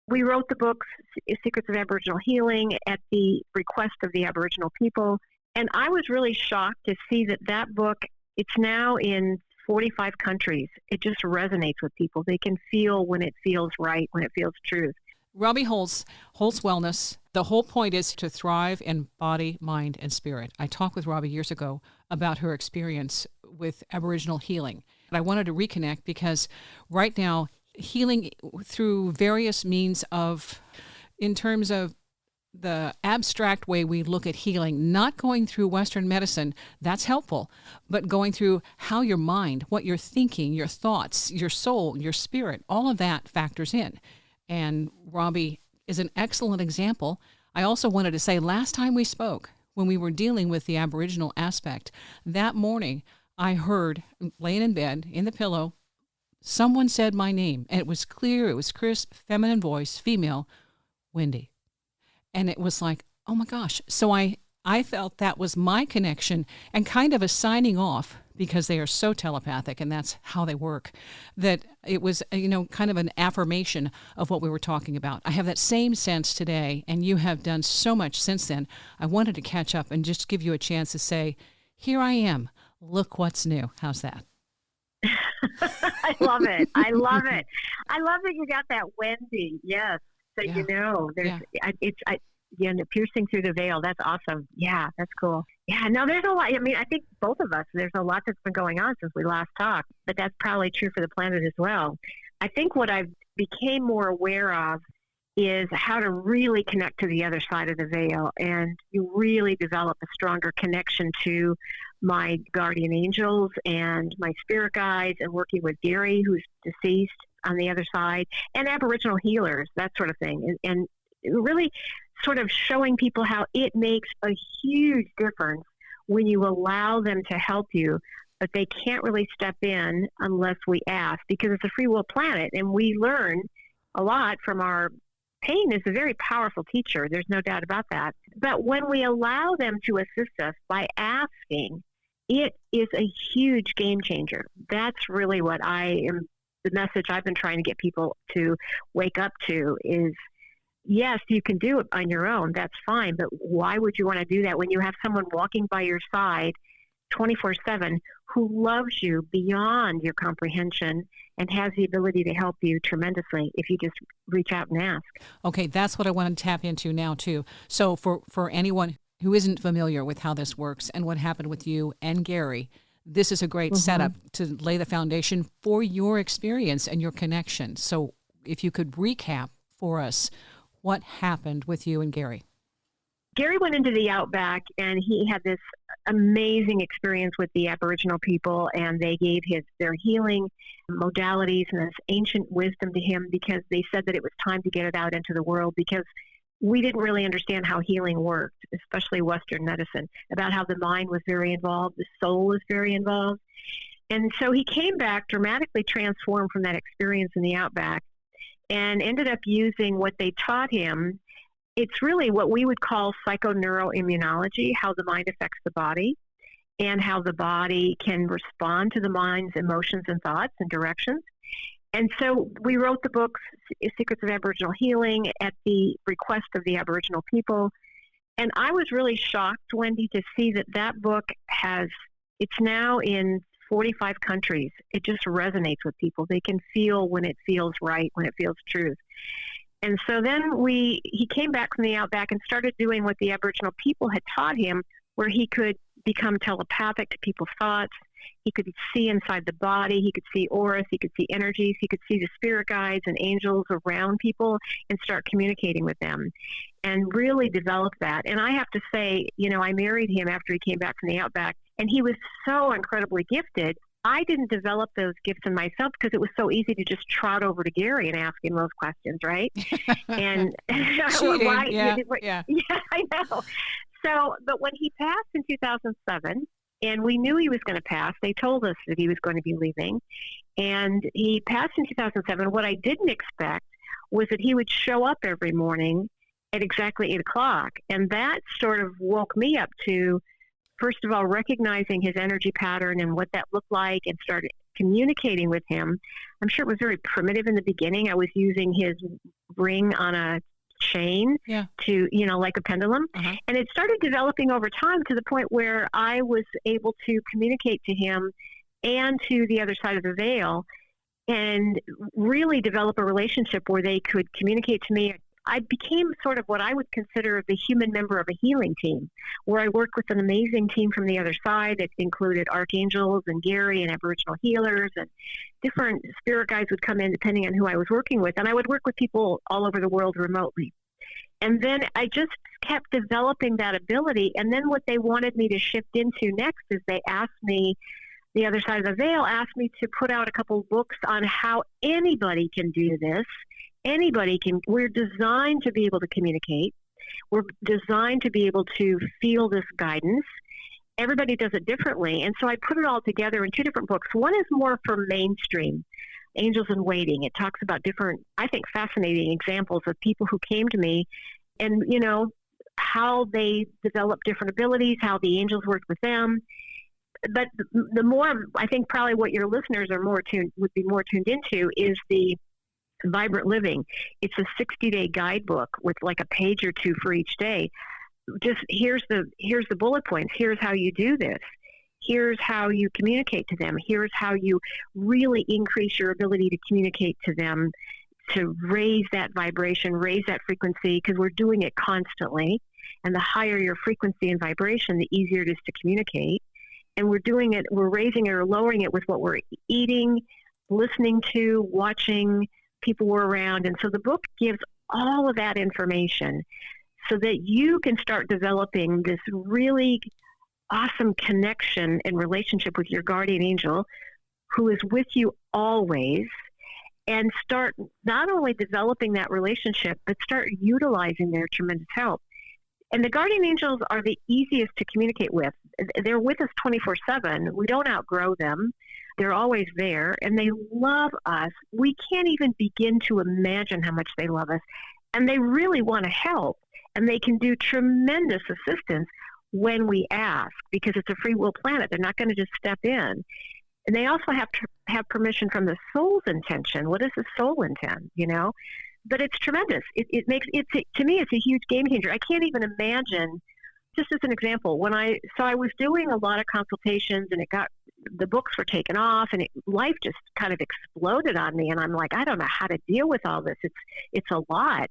We wrote the book, Secrets of Aboriginal Healing, at the request of the Aboriginal people. And I was really shocked to see that book, it's now in 45 countries. It just resonates with people. They can feel when it feels right, when it feels truth. Robbie Holz, Holz Wellness. The whole point is to thrive in body, mind, and spirit. I talked with Robbie years ago about her experience with Aboriginal healing. And I wanted to reconnect because right now, healing through various means of, in terms of the abstract way we look at healing, not going through Western medicine, that's helpful, but going through how your mind, what you're thinking, your thoughts, your soul, your spirit, all of that factors in. And Robbie is an excellent example. I also wanted to say, last time we spoke, when we were dealing with the Aboriginal aspect, that morning I heard, laying in bed, in the pillow, someone said my name, and it was clear, it was crisp, feminine voice, female, Wendy. And it was like, oh my gosh. So I felt that was my connection and kind of a signing off, because they are so telepathic and that's how they work, that it was, kind of an affirmation of what we were talking about. I have that same sense today, and you have done so much since then. I wanted to catch up and just give you a chance to say, here I am. Look what's new. How's that? I love it. I love it. I love that you got that Wendy. Yes. So, there's, piercing through the veil. That's awesome. Yeah, that's cool. Yeah, no, there's a lot. I mean, I think both of us, there's a lot that's been going on since we last talked, but that's probably true for the planet as well. I think what I've became more aware of is how to really connect to the other side of the veil, and you really develop a stronger connection to my guardian angels and my spirit guides, and working with Gary, who's deceased, on the other side, and Aboriginal healers, that sort of thing. And really sort of showing people how it makes a huge difference when you allow them to help you, but they can't really step in unless we ask, because it's a free will planet, and we learn a lot from our pain. Is a very powerful teacher. There's no doubt about that. But when we allow them to assist us by asking, it is a huge game changer. That's really what the message I've been trying to get people to wake up to is, yes, you can do it on your own. That's fine. But why would you want to do that when you have someone walking by your side 24/7 who loves you beyond your comprehension and has the ability to help you tremendously if you just reach out and ask? Okay, that's what I want to tap into now, too. So for anyone who isn't familiar with how this works and what happened with you and Gary, this is a great setup to lay the foundation for your experience and your connection. So if you could recap for us what happened with you and Gary. Gary went into the outback, and he had this amazing experience with the Aboriginal people, and they gave their healing modalities and this ancient wisdom to him, because they said that it was time to get it out into the world, because we didn't really understand how healing worked, especially Western medicine, about how the mind was very involved, the soul was very involved. And so he came back dramatically transformed from that experience in the outback, and ended up using what they taught him. It's really what we would call psychoneuroimmunology, how the mind affects the body and how the body can respond to the mind's emotions and thoughts and directions. And so we wrote the book, Secrets of Aboriginal Healing, at the request of the Aboriginal people. And I was really shocked, Wendy, to see that book it's now in 45 countries. It just resonates with people. They can feel when it feels right, when it feels truth. And so then he came back from the outback and started doing what the Aboriginal people had taught him, where he could become telepathic to people's thoughts. He could see inside the body. He could see auras. He could see energies. He could see the spirit guides and angels around people and start communicating with them and really develop that. And I have to say, I married him after he came back from the outback, and he was so incredibly gifted. I didn't develop those gifts in myself because it was so easy to just trot over to Gary and ask him those questions, right? And cheating. Yeah, I know. So, but when he passed in 2007, and we knew he was going to pass, they told us that he was going to be leaving, and he passed in 2007. What I didn't expect was that he would show up every morning at exactly 8 o'clock, and that sort of woke me up to, first of all, recognizing his energy pattern and what that looked like, and started communicating with him. I'm sure it was very primitive in the beginning. I was using his ring on a chain to, like a pendulum. Uh-huh. And it started developing over time to the point where I was able to communicate to him and to the other side of the veil and really develop a relationship where they could communicate to me. I became sort of what I would consider the human member of a healing team, where I worked with an amazing team from the other side that included archangels and Gary and Aboriginal healers, and different spirit guides would come in depending on who I was working with. And I would work with people all over the world remotely. And then I just kept developing that ability. And then what they wanted me to shift into next is they asked me, the other side of the veil asked me to put out a couple of books on how anybody can do this. Anybody can. We're designed to be able to communicate. We're designed to be able to feel this guidance. Everybody does it differently. And so I put it all together in two different books. One is more for mainstream, Angels in Waiting. It talks about different, I think, fascinating examples of people who came to me and, how they developed different abilities, how the angels worked with them. But the more, I think probably what your listeners would be more tuned into is the Vibrant Living. It's a 60-day guidebook with like a page or two for each day. Just here's the bullet points. Here's how you do this. Here's how you communicate to them. Here's how you really increase your ability to communicate to them, to raise that vibration, raise that frequency, because we're doing it constantly. And the higher your frequency and vibration, the easier it is to communicate. And we're raising it or lowering it with what we're eating, listening to, watching, people were around. And so the book gives all of that information so that you can start developing this really awesome connection and relationship with your guardian angel who is with you always, and start not only developing that relationship, but start utilizing their tremendous help. And the guardian angels are the easiest to communicate with. They're with us 24/7. We don't outgrow them. They're always there, and they love us. We can't even begin to imagine how much they love us. And they really want to help, and they can do tremendous assistance when we ask, because it's a free will planet. They're not going to just step in. And they also have to have permission from the soul's intention. What does the soul intend, But it's tremendous. To me, it's a huge game changer. I can't even imagine, just as an example, I was doing a lot of consultations, and the books were taken off, and life just kind of exploded on me. And I'm like, I don't know how to deal with all this. It's a lot,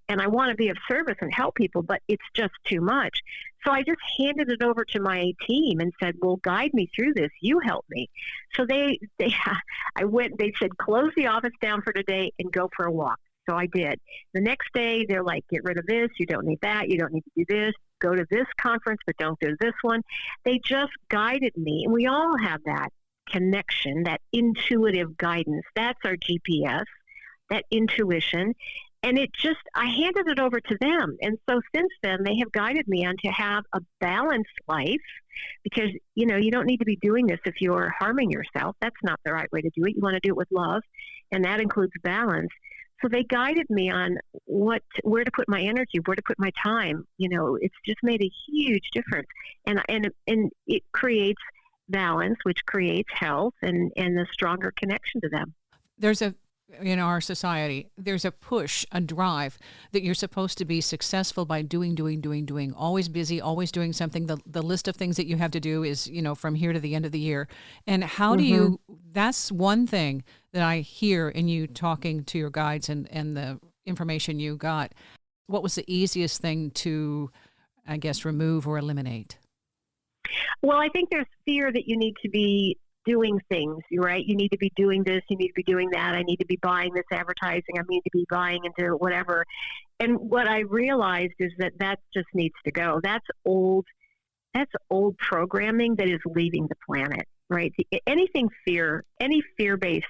and I want to be of service and help people, but it's just too much. So I just handed it over to my team and said, well, guide me through this. You help me. So they said, close the office down for today and go for a walk. So I did. The next day, they're like, get rid of this. You don't need that. You don't need to do this. Go to this conference, but don't do this one. They just guided me. And we all have that connection, that intuitive guidance. That's our GPS, that intuition. And I handed it over to them. And so since then, they have guided me on to have a balanced life, because, you don't need to be doing this if you're harming yourself. That's not the right way to do it. You want to do it with love, and that includes balance. So they guided me on where to put my energy, where to put my time. It's just made a huge difference. And it creates balance, which creates health and a stronger connection to them. In our society, there's a push, a drive that you're supposed to be successful by doing, always busy, always doing something. The list of things that you have to do is, from here to the end of the year. And how do that's one thing that I hear in you talking to your guides and the information you got. What was the easiest thing to, I guess, remove or eliminate? Well, I think there's fear that you need to be doing things, right? You need to be doing this, you need to be doing that, I need to be buying this advertising, I need to be buying into whatever. And what I realized is that just needs to go. That's old programming that is leaving the planet, right? Any fear-based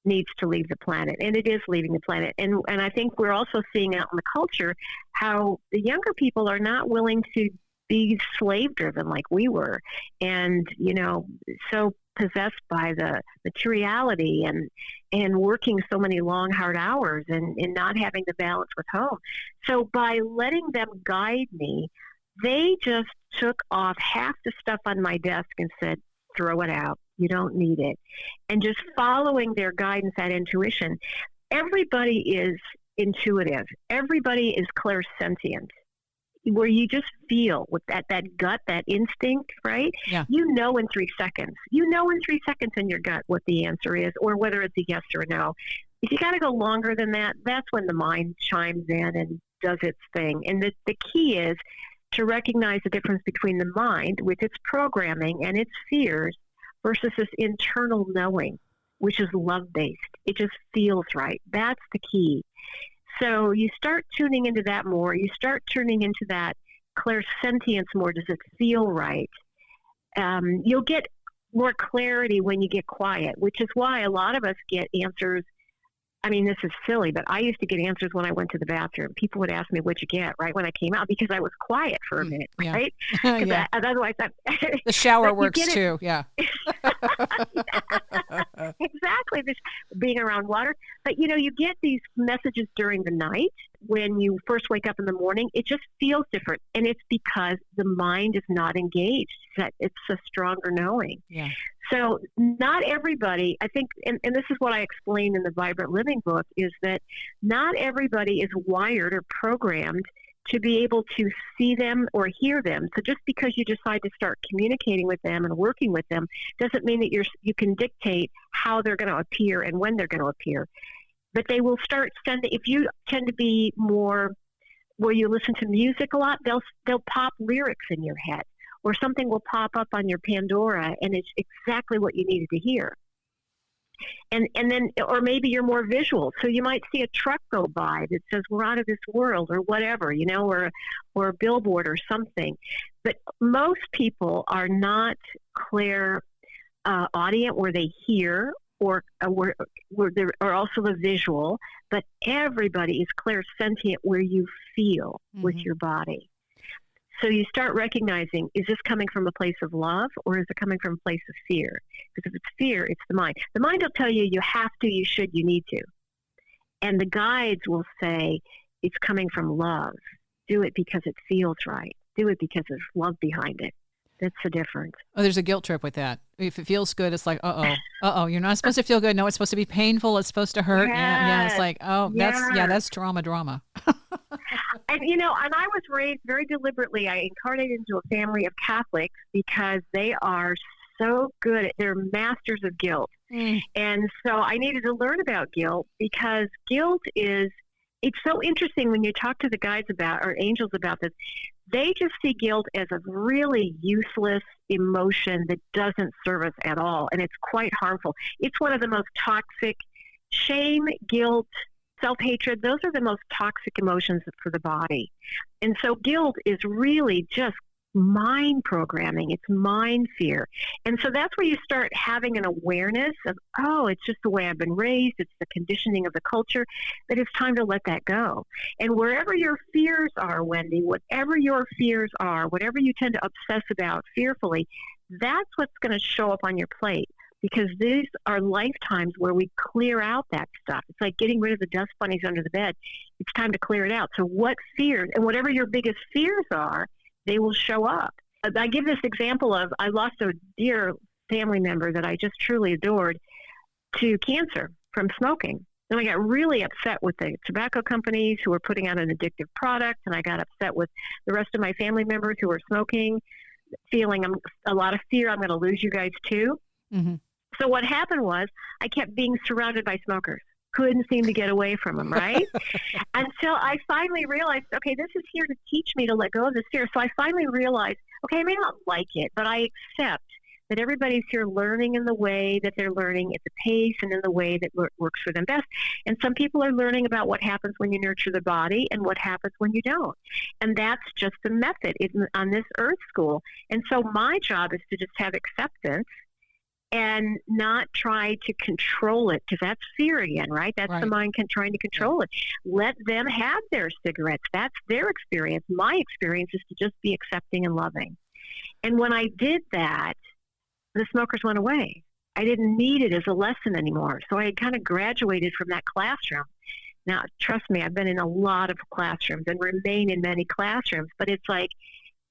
needs to leave the planet, and it is leaving the planet. And I think we're also seeing out in the culture how the younger people are not willing to be slave-driven like we were, and so possessed by the materiality and working so many long, hard hours and not having the balance with home. So by letting them guide me, they just took off half the stuff on my desk and said, throw it out. You don't need it. And just following their guidance, that intuition. Everybody is intuitive. Everybody is clairsentient, where you just feel with that gut, that instinct, right? Yeah. You know in 3 seconds. You know in 3 seconds in your gut what the answer is, or whether it's a yes or a no. If you got to go longer than that, that's when the mind chimes in and does its thing. And the key is to recognize the difference between the mind with its programming and its fears versus this internal knowing, which is love-based. It just feels right. That's the key. So you start tuning into that more. You start tuning into that clairsentience more. Does it feel right? You'll get more clarity when you get quiet, which is why a lot of us get answers. I mean, this is silly, but I used to get answers when I went to the bathroom. People would ask me, "What'd you get?" right when I came out, because I was quiet for a minute, yeah. right? Yeah. Otherwise, the shower works too. Yeah. Exactly. This being around water. But, you get these messages during the night when you first wake up in the morning. It just feels different. And it's because the mind is not engaged. That it's a stronger knowing. Yeah. So not everybody, I think, and this is what I explained in the Vibrant Living book, is that not everybody is wired or programmed to be able to see them or hear them. So just because you decide to start communicating with them and working with them doesn't mean that you can dictate how they're going to appear and when they're going to appear. But they will start sending, if you tend to be more where you listen to music a lot, they'll pop lyrics in your head, or something will pop up on your Pandora, and it's exactly what you needed to hear. And then, or maybe you're more visual. So you might see a truck go by that says "We're out of this world," or whatever, or a billboard or something. But most people are not clairaudient, where they hear, or also the visual. But everybody is clairsentient, where you feel with your body. So you start recognizing, is this coming from a place of love, or is it coming from a place of fear? Because if it's fear, it's the mind. The mind will tell you, you have to, you should, you need to. And the guides will say, it's coming from love. Do it because it feels right. Do it because there's love behind it. That's the difference. Oh, there's a guilt trip with that. If it feels good, it's like, you're not supposed to feel good. No, it's supposed to be painful. It's supposed to hurt. Yes. Yeah, it's like, that's drama. And, and I was raised very deliberately. I incarnated into a family of Catholics because they are so good. They're masters of guilt. And so I needed to learn about guilt, because guilt it's so interesting when you talk to the guides about, or angels about this. They just see guilt as a really useless emotion that doesn't serve us at all. And it's quite harmful. It's one of the most toxic. Shame, guilt, self-hatred, those are the most toxic emotions for the body. And so guilt is really just mind programming. It's mind fear. And so that's where you start having an awareness of, it's just the way I've been raised. It's the conditioning of the culture, that it's time to let that go. And wherever your fears are, Wendy, whatever your fears are, whatever you tend to obsess about fearfully, that's what's going to show up on your plate. Because these are lifetimes where we clear out that stuff. It's like getting rid of the dust bunnies under the bed. It's time to clear it out. So what fears, and whatever your biggest fears are, they will show up. I give this example of, I lost a dear family member that I just truly adored to cancer from smoking. And I got really upset with the tobacco companies who were putting out an addictive product, and I got upset with the rest of my family members who were smoking, feeling a lot of fear, I'm going to lose you guys too. Mm-hmm. So what happened was, I kept being surrounded by smokers. Couldn't seem to get away from them, right? Until I finally realized, okay, this is here to teach me to let go of this fear. So I finally realized, okay, I may not like it, but I accept that everybody's here learning in the way that they're learning, at the pace and in the way that works for them best. And some people are learning about what happens when you nurture the body and what happens when you don't. And that's just the method on this earth school. And so my job is to just have acceptance and not try to control it, because that's fear again, right? That's right. The mind trying to control it. Let them have their cigarettes. That's their experience. My experience is to just be accepting and loving. And when I did that, the smokers went away. I didn't need it as a lesson anymore. So I had kind of graduated from that classroom. Now, trust me, I've been in a lot of classrooms and remain in many classrooms, but it's like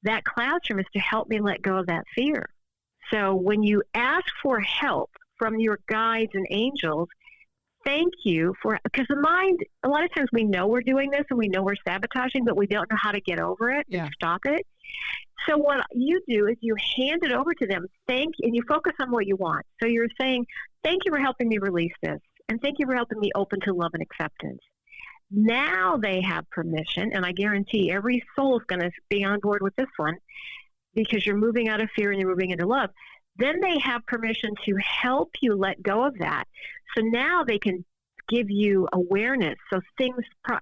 that classroom is to help me let go of that fear. So when you ask for help from your guides and angels, thank you for, because the mind, a lot of times we know we're doing this and we know we're sabotaging, but we don't know how to get over it and stop it. So what you do is you hand it over to them, and you focus on what you want. So you're saying, thank you for helping me release this, and thank you for helping me open to love and acceptance. Now they have permission, and I guarantee every soul is going to be on board with this one, because you're moving out of fear and you're moving into love. Then they have permission to help you let go of that. So now they can give you awareness. So things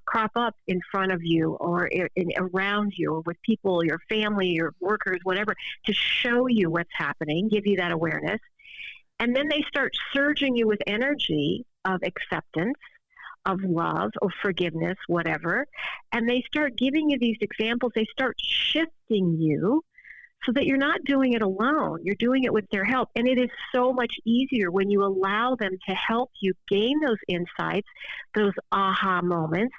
crop up in front of you or around you or with people, your family, your workers, whatever, to show you what's happening, give you that awareness. And then they start surging you with energy of acceptance, of love, or forgiveness, whatever. And they start giving you these examples. They start shifting you so that you're not doing it alone. You're doing it with their help. And it is so much easier when you allow them to help you gain those insights, those aha moments,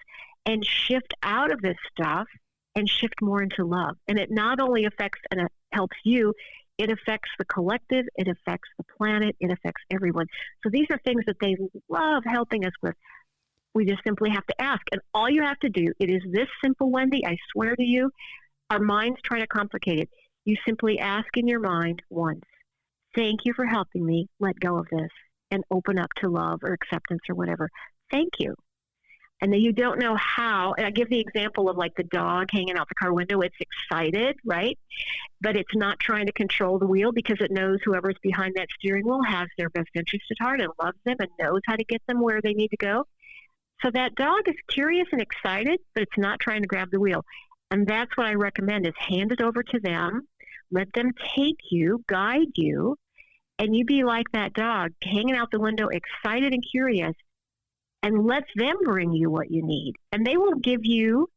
and shift out of this stuff and shift more into love. And it not only affects and it helps you, it affects the collective, it affects the planet, it affects everyone. So these are things that they love helping us with. We just simply have to ask. And all you have to do, it is this simple, Wendy, I swear to you, our minds try to complicate it. You simply ask in your mind once, thank you for helping me let go of this and open up to love or acceptance or whatever. Thank you. And then you don't know how. And I give the example of like the dog hanging out the car window. It's excited, right? But it's not trying to control the wheel because it knows whoever's behind that steering wheel has their best interest at heart and loves them and knows how to get them where they need to go. So that dog is curious and excited, but it's not trying to grab the wheel. And that's what I recommend is hand it over to them. Let them take you, guide you, and you be like that dog, hanging out the window, excited and curious, and let them bring you what you need. And they will give you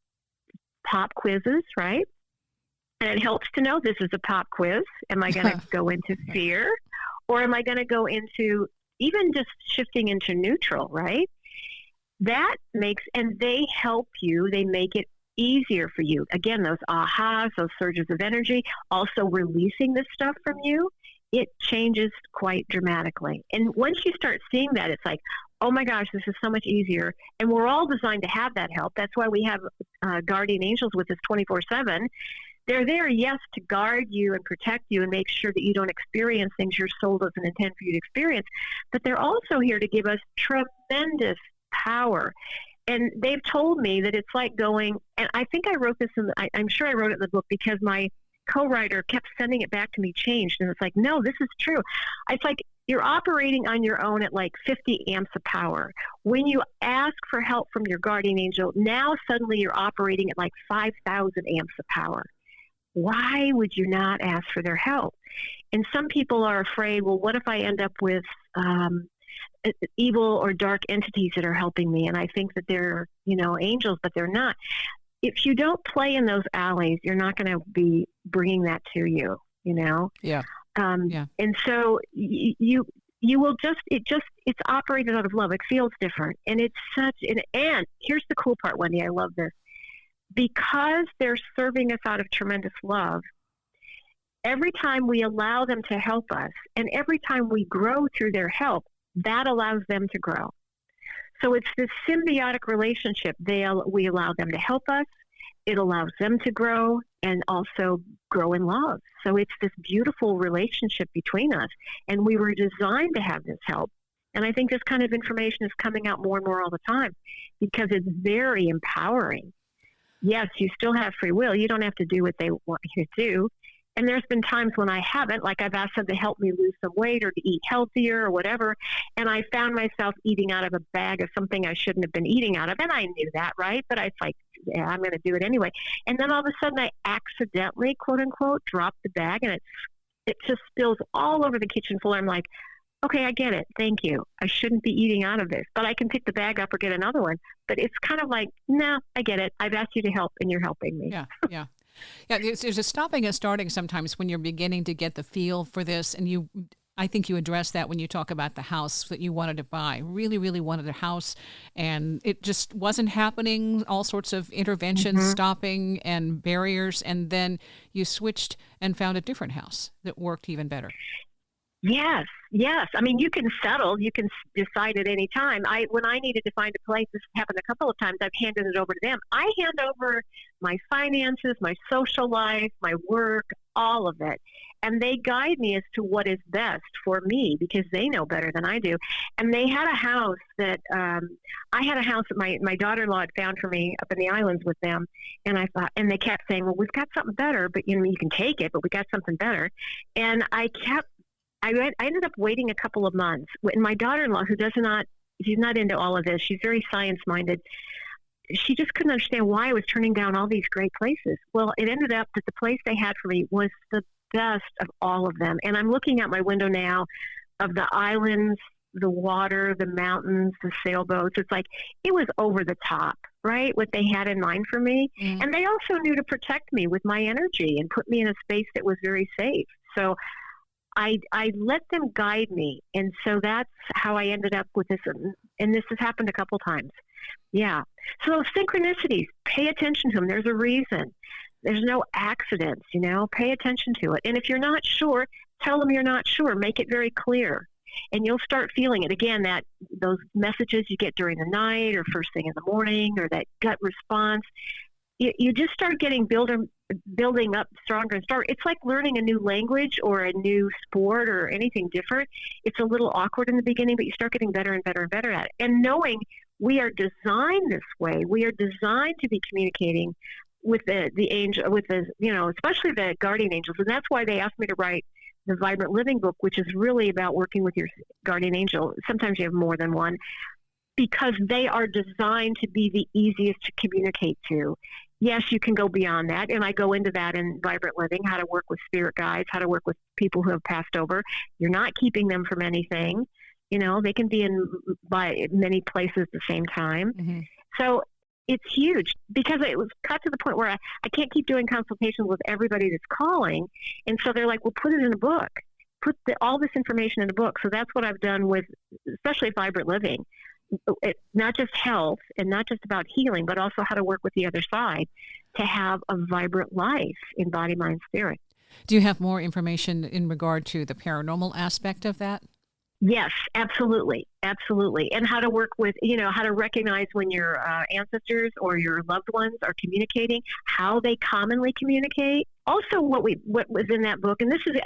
pop quizzes, right? And it helps to know this is a pop quiz. Am I going to go into fear? Or am I going to go into even just shifting into neutral, right? That makes, and they help you, they make it easier for you. Again, those ahas, those surges of energy, also releasing this stuff from you, it changes quite dramatically. And once you start seeing that, it's like, oh my gosh, this is so much easier. And we're all designed to have that help. That's why we have guardian angels with us 24/7. They're there, yes, to guard you and protect you and make sure that you don't experience things your soul doesn't intend for you to experience. But they're also here to give us tremendous power. And they've told me that it's like going, and I think I wrote this I'm sure I wrote it in the book because my co-writer kept sending it back to me changed. And it's like, no, this is true. It's like you're operating on your own at like 50 amps of power. When you ask for help from your guardian angel, now suddenly you're operating at like 5,000 amps of power. Why would you not ask for their help? And some people are afraid, well, what if I end up with evil or dark entities that are helping me, and I think that they're, angels, but they're not. If you don't play in those alleys, you're not going to be bringing that to you, Yeah. And so you will it's operated out of love. It feels different, and it's and here's the cool part, Wendy. I love this because they're serving us out of tremendous love. Every time we allow them to help us, and every time we grow through their help, that allows them to grow. So it's this symbiotic relationship. We allow them to help us. It allows them to grow and also grow in love. So it's this beautiful relationship between us. And we were designed to have this help. And I think this kind of information is coming out more and more all the time because it's very empowering. Yes, you still have free will. You don't have to do what they want you to do. And there's been times when I haven't, like I've asked them to help me lose some weight or to eat healthier or whatever. And I found myself eating out of a bag of something I shouldn't have been eating out of. And I knew that, right? But I was like, yeah, I'm going to do it anyway. And then all of a sudden I accidentally, quote unquote, dropped the bag and it just spills all over the kitchen floor. I'm like, okay, I get it. Thank you. I shouldn't be eating out of this, but I can pick the bag up or get another one. But it's kind of like, no, I get it. I've asked you to help and you're helping me. Yeah. Yeah, there's a stopping and starting sometimes when you're beginning to get the feel for this. And I think you addressed that when you talk about the house that you wanted to buy. Really, really wanted a house, and it just wasn't happening. All sorts of interventions, stopping and barriers, and then you switched and found a different house that worked even better. Yes, yes. I mean, you can settle. You can decide at any time. When I needed to find a place, this happened a couple of times, I've handed it over to them. I hand over my finances, my social life, my work, all of it. And they guide me as to what is best for me because they know better than I do. And they had a house that I had a house that my daughter-in-law had found for me up in the islands with them. And I thought, and they kept saying, well, we've got something better, but you can take it, but we got something better. And I ended up waiting a couple of months. And my daughter-in-law, she's not into all of this. She's very science-minded. She just couldn't understand why I was turning down all these great places. Well, it ended up that the place they had for me was the best of all of them. And I'm looking out my window now of the islands, the water, the mountains, the sailboats. It's like it was over the top, right? What they had in mind for me. And they also knew to protect me with my energy and put me in a space that was very safe. So I let them guide me. And so that's how I ended up with this. And this has happened a couple times. Yeah. So synchronicities, pay attention to them. There's a reason. There's no accidents, pay attention to it. And if you're not sure, tell them you're not sure. Make it very clear. And you'll start feeling it. Again, those messages you get during the night or first thing in the morning or that gut response, you just start getting building up stronger and stronger. It's like learning a new language or a new sport or anything different. It's a little awkward in the beginning, but you start getting better and better and better at it. And knowing we are designed this way, we are designed to be communicating with the angel, especially the guardian angels. And that's why they asked me to write the Vibrant Living book, which is really about working with your guardian angel. Sometimes you have more than one, because they are designed to be the easiest to communicate to. Yes, you can go beyond that. And I go into that in Vibrant Living, how to work with spirit guides, how to work with people who have passed over. You're not keeping them from anything. They can be by many places at the same time. Mm-hmm. So it's huge because it was cut to the point where I can't keep doing consultations with everybody that's calling. And so they're like, well, put it in a book. Put all this information in a book. So that's what I've done with, especially Vibrant Living. Not just health and not just about healing, but also how to work with the other side to have a vibrant life in body, mind, spirit. Do you have more information in regard to the paranormal aspect of that? Yes, absolutely. Absolutely. And how to work with, how to recognize when your ancestors or your loved ones are communicating, how they commonly communicate. Also, what was in that book, and this was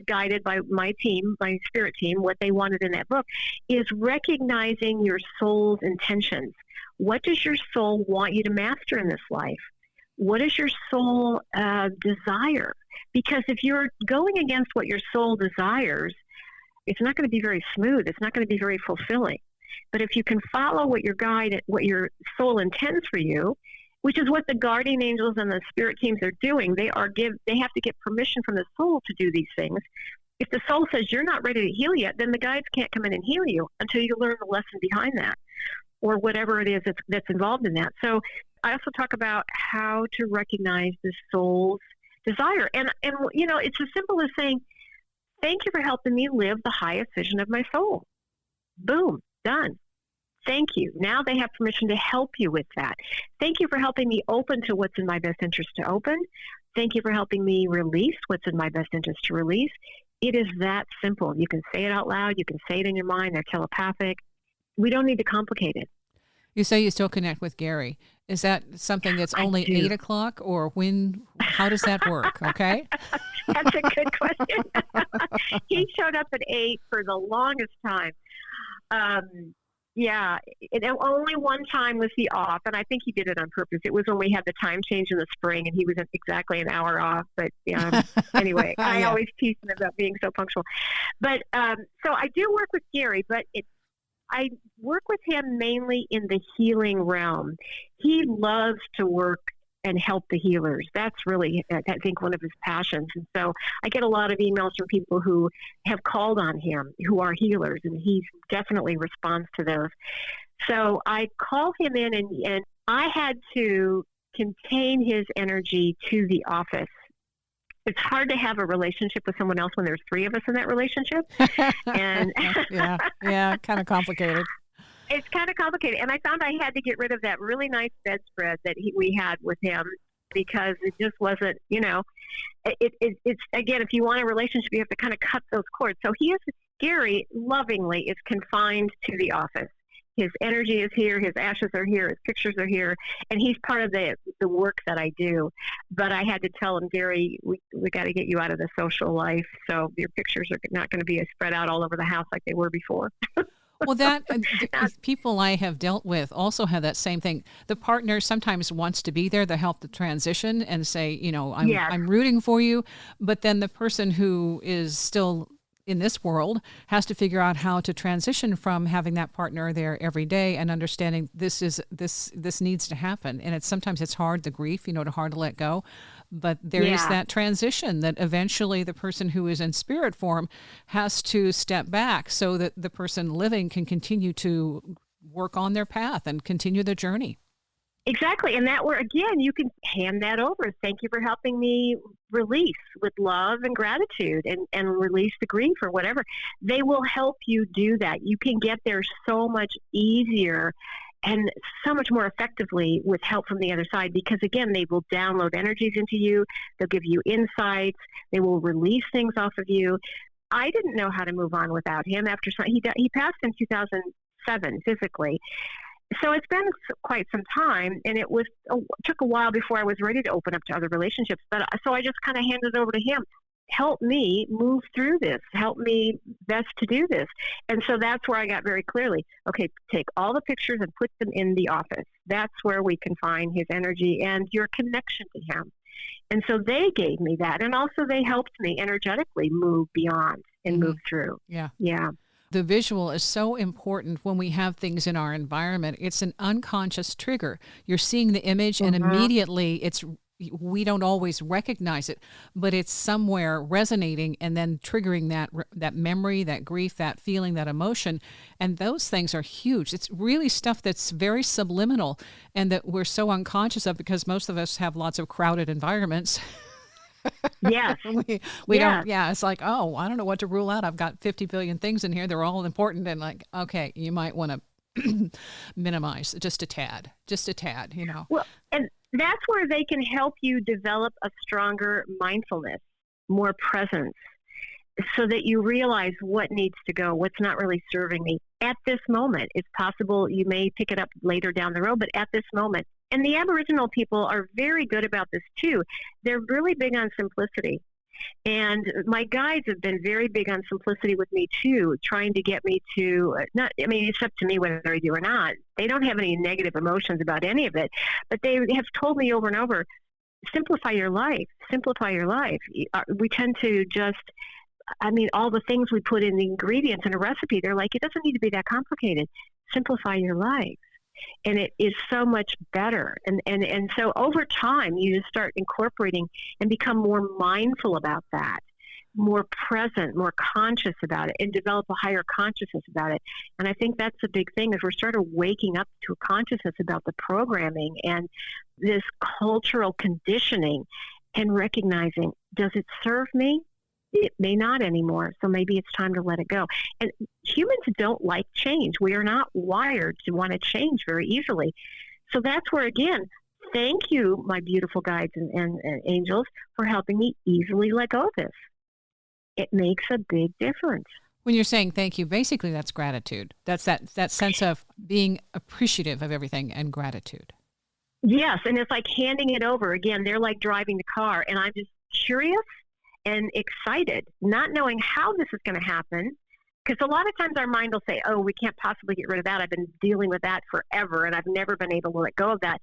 guided by my team, my spirit team, what they wanted in that book, is recognizing your soul's intentions. What does your soul want you to master in this life? What does your soul desire? Because if you're going against what your soul desires, it's not going to be very smooth. It's not going to be very fulfilling. But if you can follow what what your soul intends for you, which is what the guardian angels and the spirit teams are doing, they have to get permission from the soul to do these things. If the soul says you're not ready to heal yet, then the guides can't come in and heal you until you learn the lesson behind that, or whatever it is that's involved in that. So I also talk about how to recognize the soul's desire, and it's as simple as saying, thank you for helping me live the highest vision of my soul. Boom, done. Thank you. Now they have permission to help you with that. Thank you for helping me open to what's in my best interest to open. Thank you for helping me release what's in my best interest to release. It is that simple. You can say it out loud. You can say it in your mind. They're telepathic. We don't need to complicate it. You say you still connect with Gary. Is that something that's only 8 o'clock, or how does that work? Okay. That's a good question. He showed up at 8 for the longest time. Only one time was he off, and I think he did it on purpose. It was when we had the time change in the spring, and he was exactly an hour off. But anyway, I always tease him about being so punctual. But so I do work with Gary, but I work with him mainly in the healing realm. He loves to work and help the healers. That's really, I think, one of his passions. And so I get a lot of emails from people who have called on him, who are healers, and he definitely responds to those. So I call him in, and I had to contain his energy to the office It's hard to have a relationship with someone else when there's three of us in that relationship. And yeah, kind of complicated. it's kind of complicated. And I found I had to get rid of that really nice bedspread that we had with him because it just wasn't, it's again, if you want a relationship, you have to kind of cut those cords. So Gary lovingly is confined to the office. His energy is here, his ashes are here, his pictures are here, and he's part of the work that I do. But I had to tell him, Gary, we got to get you out of the social life, so your pictures are not going to be spread out all over the house like they were before. Well, that people I have dealt with also have that same thing. The partner sometimes wants to be there to help the transition and say, I'm rooting for you, but then the person who is still in this world has to figure out how to transition from having that partner there every day and understanding this needs to happen. And sometimes it's hard, the grief, hard to let go. But there is that transition that eventually the person who is in spirit form has to step back so that the person living can continue to work on their path and continue the journey. Exactly. And that where, again, you can hand that over. Thank you for helping me release with love and gratitude and release the grief or whatever. They will help you do that. You can get there so much easier and so much more effectively with help from the other side because, again, they will download energies into you. They'll give you insights. They will release things off of you. I didn't know how to move on without him. He passed in 2007 physically. So it's been quite some time, and it took a while before I was ready to open up to other relationships. But so I just kind of handed it over to him. Help me move through this. Help me best to do this. And so that's where I got very clearly, okay, take all the pictures and put them in the office. That's where we can find his energy and your connection to him. And so they gave me that. And also they helped me energetically move beyond and move through. Yeah. Yeah. The visual is so important when we have things in our environment. It's an unconscious trigger. You're seeing the image and immediately we don't always recognize it, but it's somewhere resonating and then triggering that memory, that grief, that feeling, that emotion. And those things are huge. It's really stuff that's very subliminal and that we're so unconscious of because most of us have lots of crowded environments. Yes. we don't, it's like, oh, I don't know what to rule out. I've got 50 billion things in here. They're all important. And like, okay, you might want to minimize just a tad. Well, and that's where they can help you develop a stronger mindfulness, more presence, so that you realize what needs to go, what's not really serving me at this moment. It's possible you may pick it up later down the road, but at this moment. And the Aboriginal people are very good about this too. They're really big on simplicity. And my guides have been very big on simplicity with me too, trying to get me to, it's up to me whether I do or not. They don't have any negative emotions about any of it, but they have told me over and over, simplify your life, simplify your life. We tend to just, all the things we put in the ingredients in a recipe, they're like, it doesn't need to be that complicated. Simplify your life. And it is so much better. And so over time, you just start incorporating and become more mindful about that, more present, more conscious about it, and develop a higher consciousness about it. And I think that's the big thing is we're sort of waking up to a consciousness about the programming and this cultural conditioning and recognizing, does it serve me? It may not anymore, so maybe it's time to let it go. And humans don't like change. We are not wired to want to change very easily. So that's where, again, thank you, my beautiful guides and angels, for helping me easily let go of this. It makes a big difference. When you're saying thank you, basically that's gratitude. That's that sense of being appreciative of everything and gratitude. Yes, and it's like handing it over. Again, they're like driving the car, and I'm just curious and excited, not knowing how this is going to happen. Because a lot of times our mind will say, oh, we can't possibly get rid of that. I've been dealing with that forever, and I've never been able to let go of that.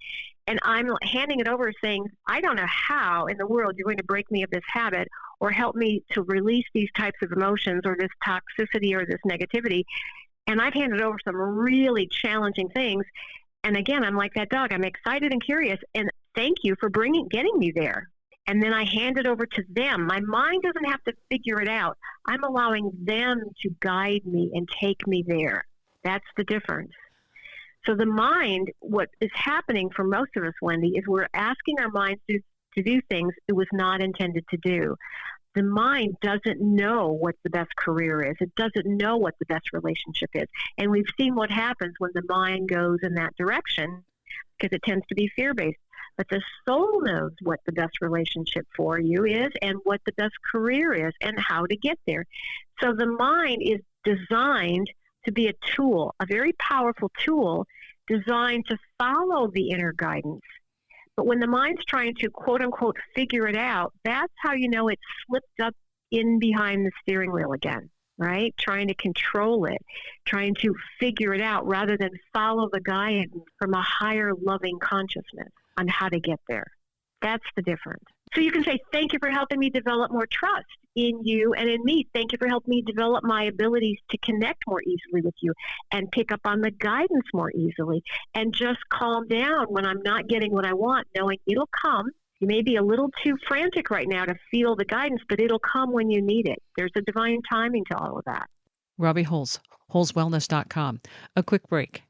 And I'm handing it over saying, I don't know how in the world you're going to break me of this habit or help me to release these types of emotions or this toxicity or this negativity. And I've handed over some really challenging things. And again, I'm like that dog. I'm excited and curious. And thank you for getting me there. And then I hand it over to them. My mind doesn't have to figure it out. I'm allowing them to guide me and take me there. That's the difference. So the mind, what is happening for most of us, Wendy, is we're asking our minds to to do things it was not intended to do. The mind doesn't know what the best career is. It doesn't know what the best relationship is. And we've seen what happens when the mind goes in that direction, because it tends to be fear-based. But the soul knows what the best relationship for you is and what the best career is and how to get there. So the mind is designed to be a tool, a very powerful tool designed to follow the inner guidance. But when the mind's trying to, quote unquote, figure it out, that's how you know it's slipped up in behind the steering wheel again, right? Trying to control it, trying to figure it out rather than follow the guidance from a higher loving consciousness on how to get there. That's the difference. So you can say, thank you for helping me develop more trust in you and in me. Thank you for helping me develop my abilities to connect more easily with you and pick up on the guidance more easily and just calm down when I'm not getting what I want, knowing it'll come. You may be a little too frantic right now to feel the guidance, but it'll come when you need it. There's a divine timing to all of that. Robbie Holz, holzwellness.com. A quick break.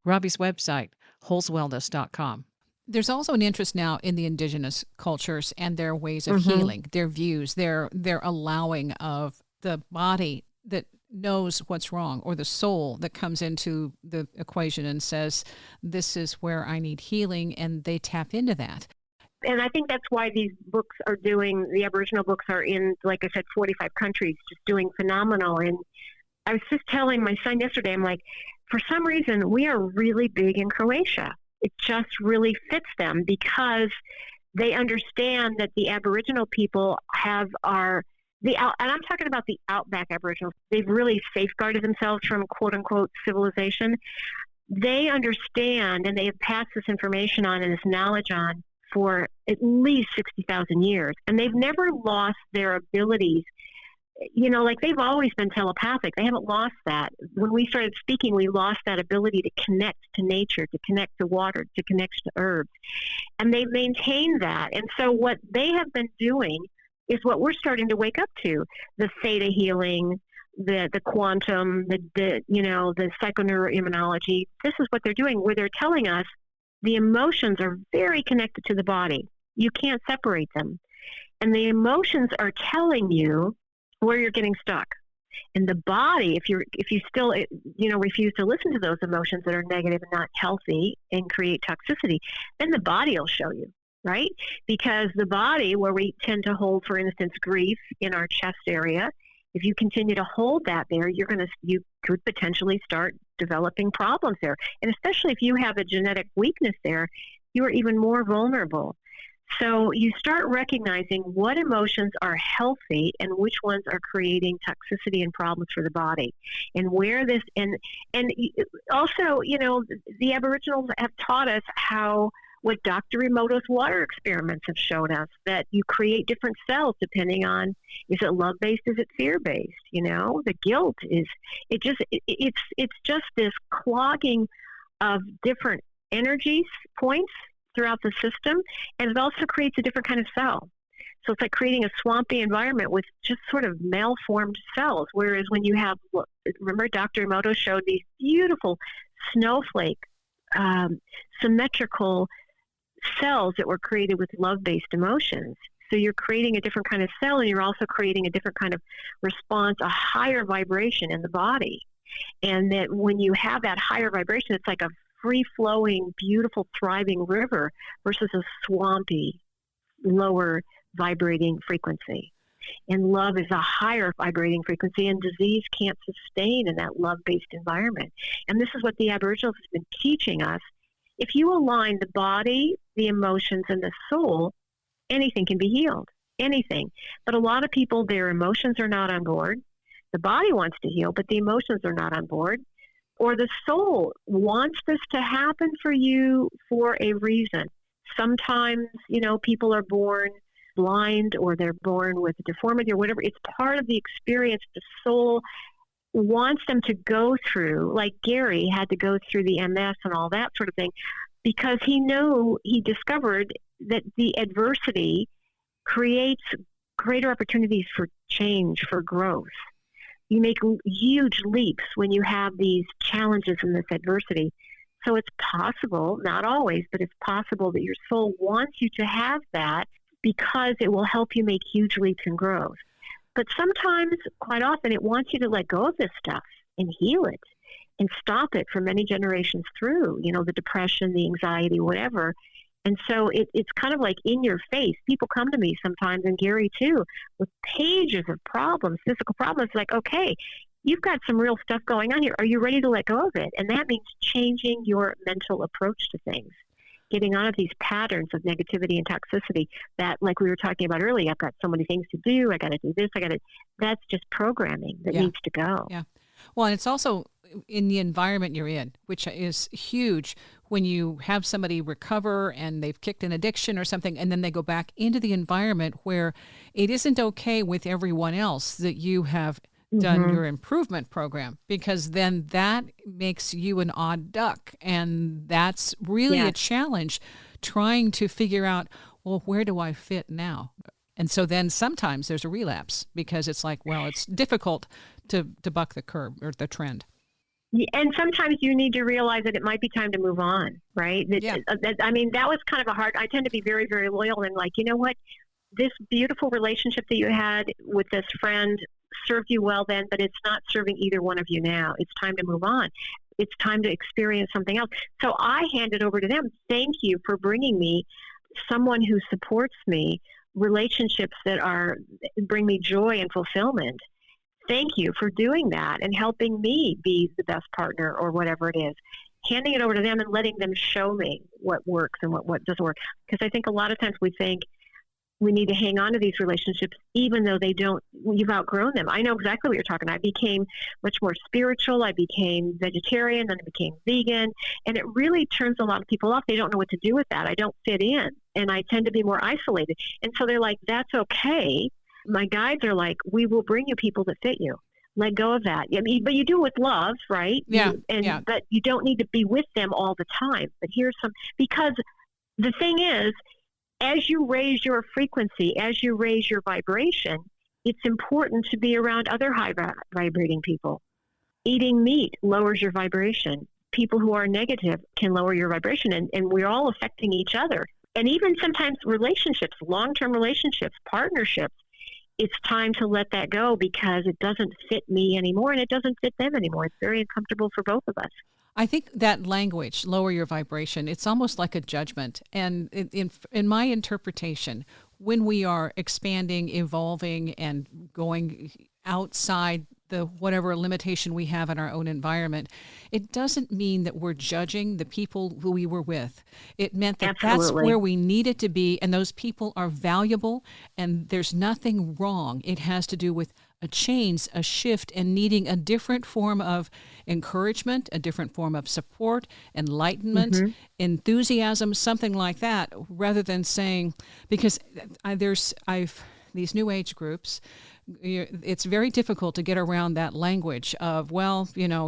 Robbie's website, holzwellness.com. There's also an interest now in the indigenous cultures and their ways of healing, their views, their allowing of the body that knows what's wrong, or the soul that comes into the equation and says, this is where I need healing, and they tap into that. And I think that's why these books are doing, the Aboriginal books are in, like I said, 45 countries, just doing phenomenal. And I was just telling my son yesterday, I'm like, for some reason, we are really big in Croatia. It just really fits them because they understand that the Aboriginal people have and I'm talking about the outback Aboriginals. They've really safeguarded themselves from quote unquote civilization. They understand and they have passed this information on and this knowledge on for at least 60,000 years. And they've never lost their abilities. You know, like they've always been telepathic. They haven't lost that. When we started speaking, we lost that ability to connect to nature, to connect to water, to connect to herbs. And they've maintained that. And so what they have been doing is what we're starting to wake up to. The theta healing, the quantum, the psychoneuroimmunology. This is what they're doing, where they're telling us the emotions are very connected to the body. You can't separate them. And the emotions are telling you where you're getting stuck. And the body, if you still refuse to listen to those emotions that are negative and not healthy and create toxicity, then the body will show you, right? Because the body, where we tend to hold, for instance, grief in our chest area, if you continue to hold that there, you could potentially start developing problems there. And especially if you have a genetic weakness there, you are even more vulnerable. So you start recognizing what emotions are healthy and which ones are creating toxicity and problems for the body, and where this and also, the Aboriginals have taught us what Dr. Emoto's water experiments have shown us, that you create different cells depending on, is it love-based, is it fear-based? The guilt it's just this clogging of different energy points throughout the system, and it also creates a different kind of cell. So it's like creating a swampy environment with just sort of malformed cells, whereas when you have, remember Dr. Emoto showed these beautiful snowflake, symmetrical cells that were created with love-based emotions. So you're creating a different kind of cell, and you're also creating a different kind of response, a higher vibration in the body. And that when you have that higher vibration, it's like a free-flowing, beautiful, thriving river versus a swampy, lower vibrating frequency. And love is a higher vibrating frequency, and disease can't sustain in that love-based environment. And this is what the Aboriginals have been teaching us. If you align the body, the emotions, and the soul, anything can be healed, anything. But a lot of people, their emotions are not on board. The body wants to heal, but the emotions are not on board. or the soul wants this to happen for you for a reason. Sometimes, people are born blind or they're born with a deformity or whatever. It's part of the experience the soul wants them to go through, like Gary had to go through the MS and all that sort of thing, because he discovered that the adversity creates greater opportunities for change, for growth. You make huge leaps when you have these challenges and this adversity. So it's possible, not always, but it's possible that your soul wants you to have that because it will help you make huge leaps in growth. But sometimes, quite often, it wants you to let go of this stuff and heal it and stop it for many generations through, the depression, the anxiety, whatever. And so it's kind of like in your face. People come to me sometimes, and Gary too, with pages of problems, physical problems, like, okay, you've got some real stuff going on here. Are you ready to let go of it? And that means changing your mental approach to things, getting out of these patterns of negativity and toxicity that, like we were talking about earlier, I've got so many things to do. I got to do this. That's just programming that needs to go. Yeah. Well, and it's also in the environment you're in, which is huge. When you have somebody recover and they've kicked an addiction or something, and then they go back into the environment where it isn't okay with everyone else that you have done your improvement program, because then that makes you an odd duck. And that's really a challenge, trying to figure out, well, where do I fit now? And so then sometimes there's a relapse because it's like, well, it's difficult to buck the curve or the trend. And sometimes you need to realize that it might be time to move on, right? That was kind of I tend to be very, very loyal and like, you know what? This beautiful relationship that you had with this friend served you well then, but it's not serving either one of you now. It's time to move on. It's time to experience something else. So I hand it over to them. Thank you for bringing me someone who supports me, relationships that bring me joy and fulfillment. Thank you for doing that and helping me be the best partner or whatever it is. Handing it over to them and letting them show me what works and what doesn't work. Because I think a lot of times we think we need to hang on to these relationships even though you've outgrown them. I know exactly what you're talking about. I became much more spiritual. I became vegetarian, then I became vegan. And it really turns a lot of people off. They don't know what to do with that. I don't fit in. And I tend to be more isolated. And so they're like, that's okay. My guides are like, we will bring you people that fit you. Let go of that. I mean, but you do it with love, right? Yeah. But you don't need to be with them all the time. But because the thing is, as you raise your frequency, as you raise your vibration, it's important to be around other high vibrating people. Eating meat lowers your vibration. People who are negative can lower your vibration, and we're all affecting each other. And even sometimes relationships, long-term relationships, partnerships, it's time to let that go because it doesn't fit me anymore and it doesn't fit them anymore. It's very uncomfortable for both of us. I think that language, lower your vibration, it's almost like a judgment. And in my interpretation, when we are expanding, evolving, and going outside the whatever limitation we have in our own environment, it doesn't mean that we're judging the people who we were with. It meant that that's where we needed to be, and those people are valuable, and there's nothing wrong. It has to do with a change, a shift, and needing a different form of encouragement, a different form of support, enlightenment, enthusiasm, something like that, rather than saying, because these new age groups, it's very difficult to get around that language of, well, you're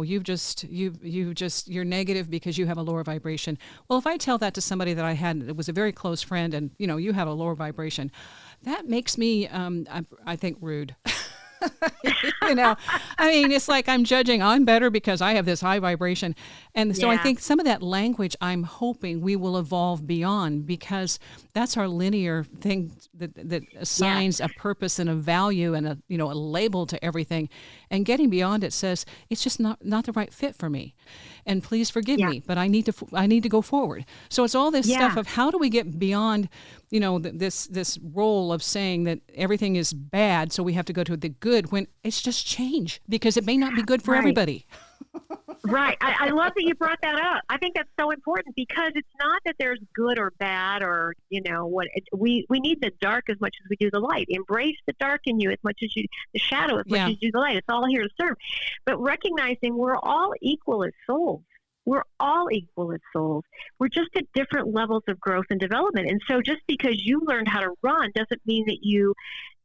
negative because you have a lower vibration. Well, if I tell that to somebody that was a very close friend and, you have a lower vibration, that makes me, I think, rude. It's like I'm judging. I'm better because I have this high vibration. And so I think some of that language I'm hoping we will evolve beyond, because that's our linear thing that assigns a purpose and a value and a label to everything. And getting beyond it says it's just not the right fit for me. And please forgive me, but I need to go forward. So it's all this stuff of how do we get beyond, this role of saying that everything is bad, so we have to go to the good when it's just change, because it may not be good for everybody. Right. I love that you brought that up. I think that's so important because it's not that there's good or bad or, we need the dark as much as we do the light. Embrace the dark in you as much as the shadow as much as you do the light. It's all here to serve. But recognizing we're all equal as souls. We're all equal as souls. We're just at different levels of growth and development. And so just because you learned how to run doesn't mean that you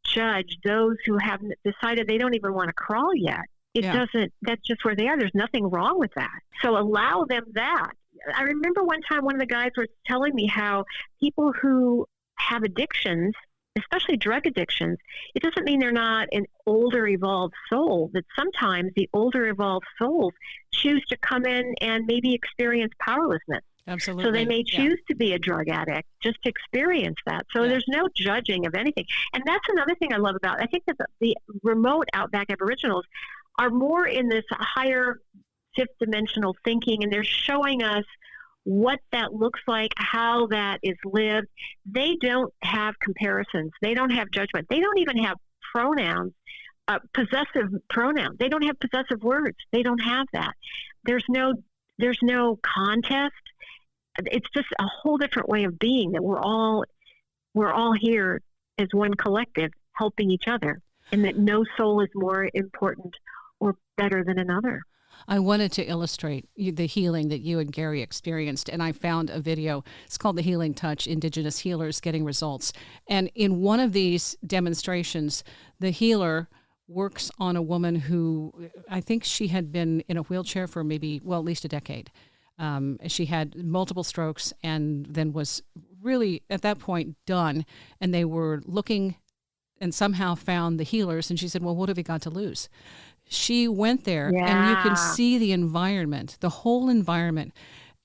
judge those who haven't decided they don't even want to crawl yet. It doesn't, that's just where they are. There's nothing wrong with that. So allow them that. I remember one time one of the guys was telling me how people who have addictions, especially drug addictions, it doesn't mean they're not an older evolved soul, that sometimes the older evolved souls choose to come in and maybe experience powerlessness. Absolutely. So they may choose to be a drug addict just to experience that. So there's no judging of anything. And that's another thing I love about, I think that the remote outback Aboriginals are more in this higher fifth dimensional thinking, and they're showing us what that looks like, how that is lived. They don't have comparisons. They don't have judgment. They don't even have pronouns, possessive pronouns. They don't have possessive words. They don't have that. There's no contest. It's just a whole different way of being, that we're all here as one collective helping each other, and that no soul is more important or better than another. I wanted to illustrate the healing that you and Gary experienced, and I found a video. It's called The Healing Touch, Indigenous Healers Getting Results. And in one of these demonstrations, the healer works on a woman who, I think she had been in a wheelchair for maybe, at least a decade. She had multiple strokes and then was really, at that point, done. And they were looking and somehow found the healers. And she said, well, what have we got to lose? She went there and you can see the environment, the whole environment.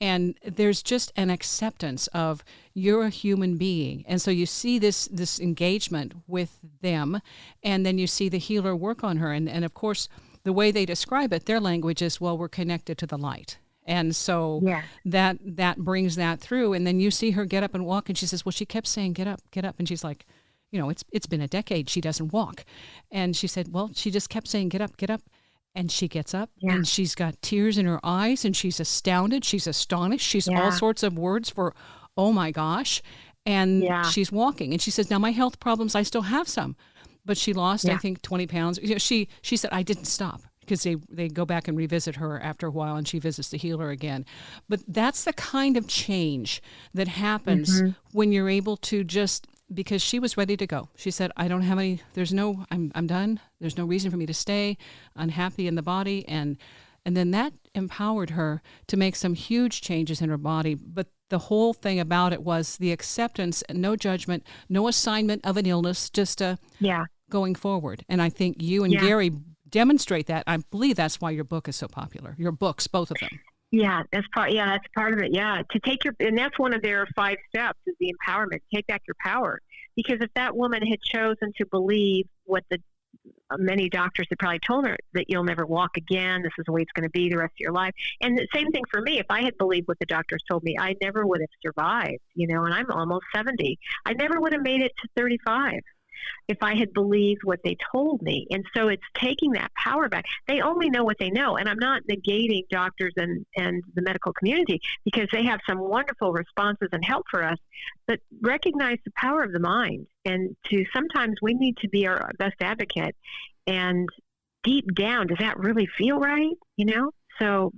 And there's just an acceptance of you're a human being. And so you see this engagement with them, and then you see the healer work on her. And of course, the way they describe it, their language is, well, we're connected to the light. And so that brings that through. And then you see her get up and walk, and she says, well, she kept saying, get up, get up. And she's like, it's been a decade. She doesn't walk. And she said, well, she just kept saying, get up, get up. And she gets up and she's got tears in her eyes and she's astounded. She's astonished. She's all sorts of words for, oh my gosh. And she's walking. And she says, now my health problems, I still have some, but she lost, I think, 20 pounds. She said, I didn't stop, because they go back and revisit her after a while and she visits the healer again. But that's the kind of change that happens when you're able to just, because she was ready to go. She said, I don't have any, I'm done. There's no reason for me to stay unhappy in the body. And then that empowered her to make some huge changes in her body. But the whole thing about it was the acceptance, no judgment, no assignment of an illness, just going forward. And I think you and Gary demonstrate that. I believe that's why your book is so popular. Your books, both of them. Yeah, that's part of it. Yeah, to take and that's one of their 5 steps, is the empowerment. Take back your power. Because if that woman had chosen to believe what the many doctors had probably told her, that you'll never walk again, this is the way it's going to be the rest of your life. And the same thing for me. If I had believed what the doctors told me, I never would have survived. And I'm almost 70. I never would have made it to 35. If I had believed what they told me. And so it's taking that power back. They only know what they know. And I'm not negating doctors and the medical community, because they have some wonderful responses and help for us, but recognize the power of the mind. And sometimes we need to be our best advocate. And deep down, does that really feel right? So,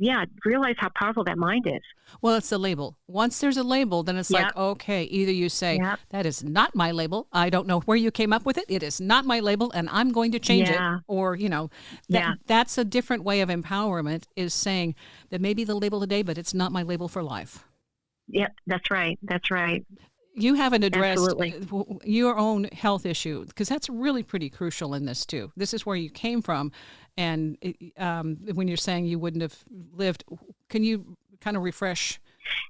realize how powerful that mind is. Well, it's a label. Once there's a label, then it's like, okay, either you say, that is not my label. I don't know where you came up with it. It is not my label, and I'm going to change it. Or, that's a different way of empowerment, is saying that maybe the label today, but it's not my label for life. Yep, that's right. That's right. You haven't addressed your own health issue, because that's really pretty crucial in this too. This is where you came from. And when you're saying you wouldn't have lived, can you kind of refresh?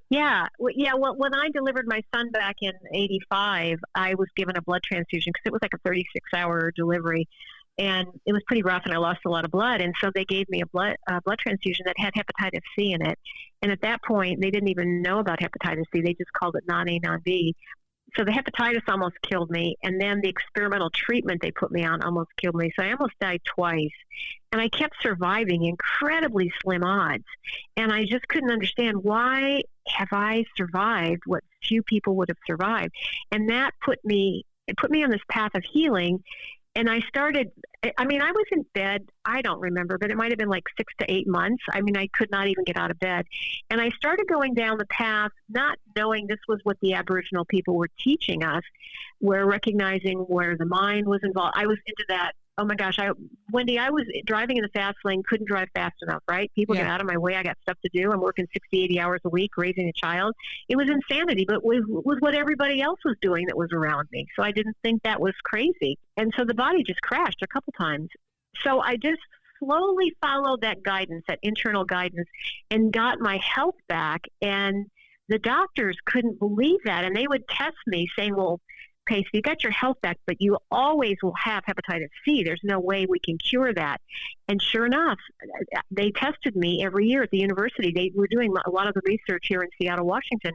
Yeah. Well, when I delivered my son back in 85, I was given a blood transfusion, because it was like a 36-hour delivery. And it was pretty rough, and I lost a lot of blood. And so they gave me a blood transfusion that had hepatitis C in it. And at that point, they didn't even know about hepatitis C. They just called it non-A, non-B. So the hepatitis almost killed me, and then the experimental treatment they put me on almost killed me. So I almost died twice, and I kept surviving incredibly slim odds. And I just couldn't understand, why have I survived what few people would have survived? And that put me on this path of healing. And I started, I mean, I was in bed, I don't remember, but it might have been like 6 to 8 months. I mean, I could not even get out of bed. And I started going down the path, not knowing this was what the Aboriginal people were teaching us. We're recognizing where the mind was involved. I was into that. Oh my gosh, Wendy, I was driving in the fast lane, couldn't drive fast enough, right? People get out of my way. I got stuff to do. I'm working 60, 80 hours a week, raising a child. It was insanity, but it was what everybody else was doing that was around me. So I didn't think that was crazy. And so the body just crashed a couple times. So I just slowly followed that guidance, that internal guidance, and got my health back. And the doctors couldn't believe that. And they would test me saying, well, okay, so you got your health back, but you always will have hepatitis C. There's no way we can cure that. And sure enough, they tested me every year at the university. They were doing a lot of the research here in Seattle, Washington,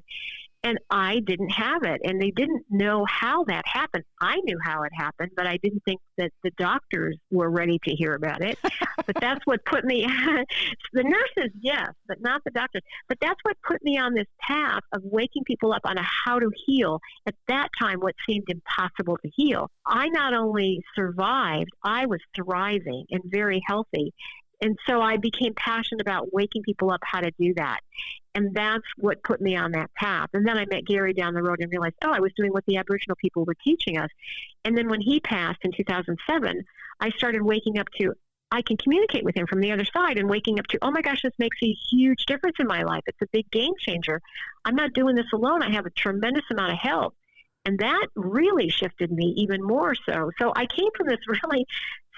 and I didn't have it. And they didn't know how that happened. I knew how it happened, but I didn't think that the doctors were ready to hear about it. But that's what put me, the nurses, yes, but not the doctors. But that's what put me on this path of waking people up on how to heal. At that time, what seemed impossible to heal. I not only survived, I was thriving and very healthy. And so I became passionate about waking people up how to do that. And that's what put me on that path. And then I met Gary down the road and realized, I was doing what the Aboriginal people were teaching us. And then when he passed in 2007, I started waking up to, I can communicate with him from the other side, and waking up to, oh my gosh, this makes a huge difference in my life. It's a big game changer. I'm not doing this alone. I have a tremendous amount of help. And that really shifted me even more so. So I came from this really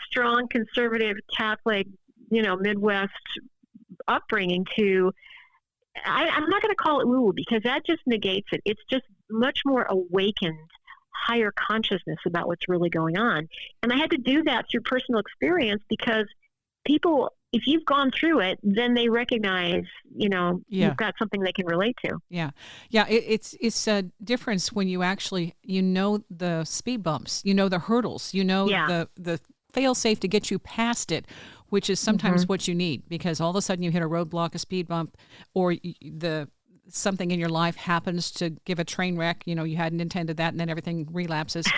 strong, conservative, Catholic, Midwest upbringing to, I'm not going to call it woo, because that just negates it. It's just much more awakened, higher consciousness about what's really going on. And I had to do that through personal experience, because people, if you've gone through it, then they recognize, you've got something they can relate to. Yeah. Yeah. It's a difference when you actually, the speed bumps, the hurdles, the fail safe to get you past it, which is sometimes what you need, because all of a sudden you hit a roadblock, a speed bump, or something in your life happens to give a train wreck. You hadn't intended that, and then everything relapses.